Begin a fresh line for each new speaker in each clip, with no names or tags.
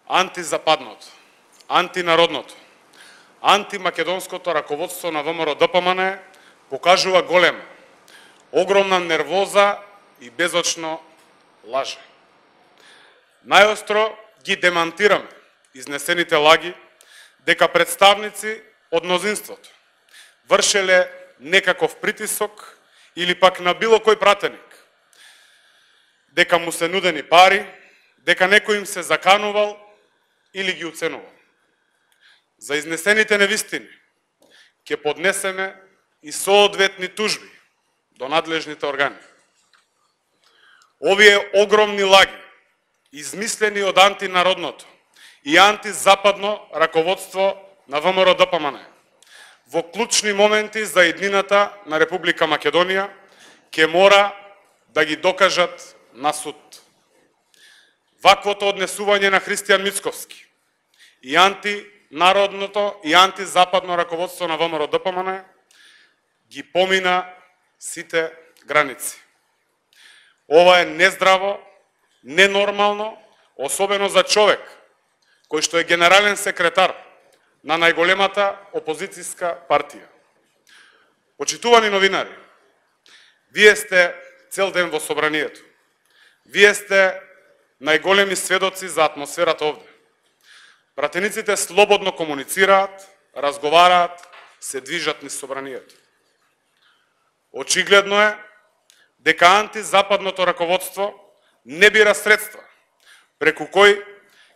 антизападното, антинародното, антимакедонското раководство на ВМРО-ДПМН покажува голема, огромна нервоза и безочно лаже. Најостро ги демантираме изнесените лаги дека представници од мнозинството вршеле некаков притисок или пак на било кој пратеник, дека му се нудени пари, дека некој им се заканувал или ги уценувал. За изнесените невистини ќе поднесеме и соодветни тужби до надлежните органи. Овие огромни лаги, измислени од антинародното и антизападно раководство на ВМРО-ДПМН, во клучни моменти за иднината на Република Македонија, ќе мора да ги докажат на суд. Ваквото однесување на Христијан Мицковски и антинародното и антизападно раководство на ВМРО-ДПМН ги помина сите граници. Ова е нездраво, ненормално, особено за човек кој што е генерален секретар на најголемата опозицијска партија. Почитувани новинари, вие сте цел ден во собранието. Вие сте најголеми сведоци за атмосферата овде. Пратениците слободно комуницираат, разговараат, се движат низ собранието. Очигледно е дека антизападното раководство не бира средства преку кој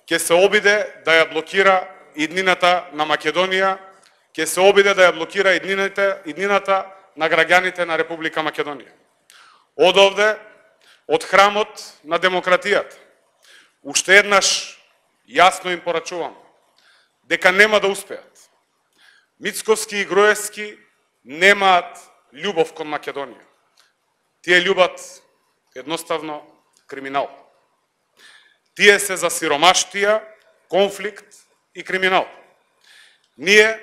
ќе се обиде да ја блокира иднината на Македонија, ќе се обиде да ја блокира иднината на граѓаните на Република Македонија. Од овде, од храмот на демократијата, уште еднаш јасно им порачувам дека нема да успеат. Мицковски и Груевски немаат љубов кон Македонија. Тие љубат едноставно криминал. Тие се за сиромаштија, конфликт и криминал. Ние,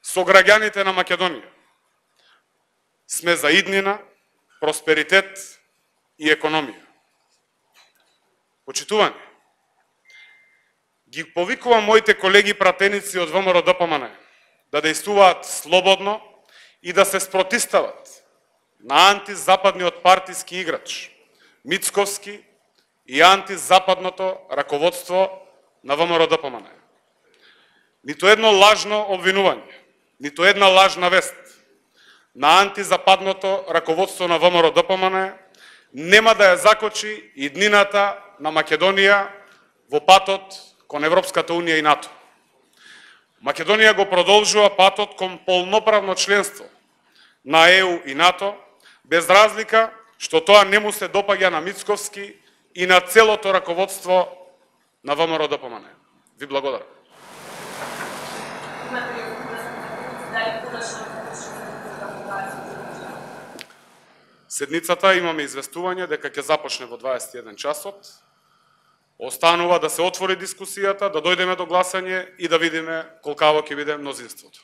со граѓаните на Македонија, сме за иднина, просперитет и економија. Почитувани, ги повикувам моите колеги пратеници од ВМРО-ДПМН да действуваат слободно и да се спротистават на антизападниот партиски играч Мицковски и антизападното раководство на ВМРО-ДПМН. Ниту едно лажно обвинување, ниту една лажна вест на антизападното раководство на ВМРО-ДПМН нема да ја закочи иднината на Македонија во патот кон Европската Унија и НАТО. Македонија го продолжува патот кон полноправно членство на ЕУ и НАТО, без разлика што тоа не му се допаѓа на Мицковски и на целото раководство на ВМРО-ДПМН. Ви благодарам. Седницата имаме известување дека ќе започне во 21 часот. Останува да се отвори дискусијата, да дојдеме до гласање и да видиме колкаво ќе биде мнозинството.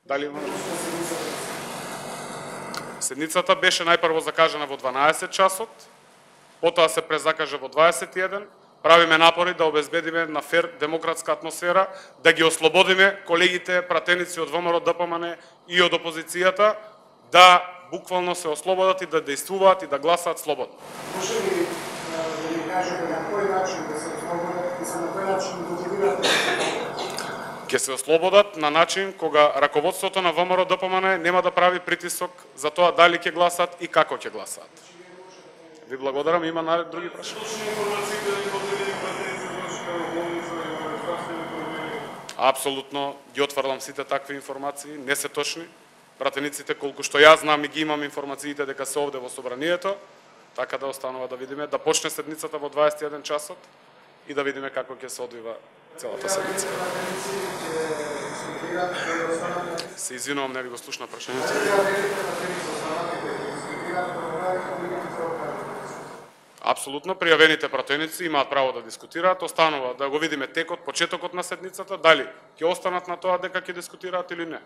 Дали има? Седницата беше најпрво закажана во 12 часот, потоа се презакажа во 21. Правиме напори да обезбедиме на фер демократска атмосфера, да ги ослободиме колегите пратеници од ВМРО-ДПМН и од опозицијата, да буквално се ослободат и да действуваат и да гласаат слободно.
Може ли да ни кажете на кој начин да се ослободат и на кој начин мотивирате?
Ќе се ослободат на начин кога раководството на ВМРО-ДПМН нема да прави притисок за тоа дали ќе гласаат и како ќе гласаат. Ви благодарам, има други прашања. Апсолутно ги отврлам сите такви информации, не се точни. Пратениците, колку што јас знам и ги имам информациите дека се овде во собранието, така да останува да видиме, да почне седницата во 21 часот и да видиме како ќе се одвива целата седница. Се извинувам, не ви го слушна прашањето. Апсолутно, пријавените пратеници имаат право да дискутираат, останува да го видиме текот, почетокот на седницата, дали ќе останат на тоа дека ќе дискутираат или не.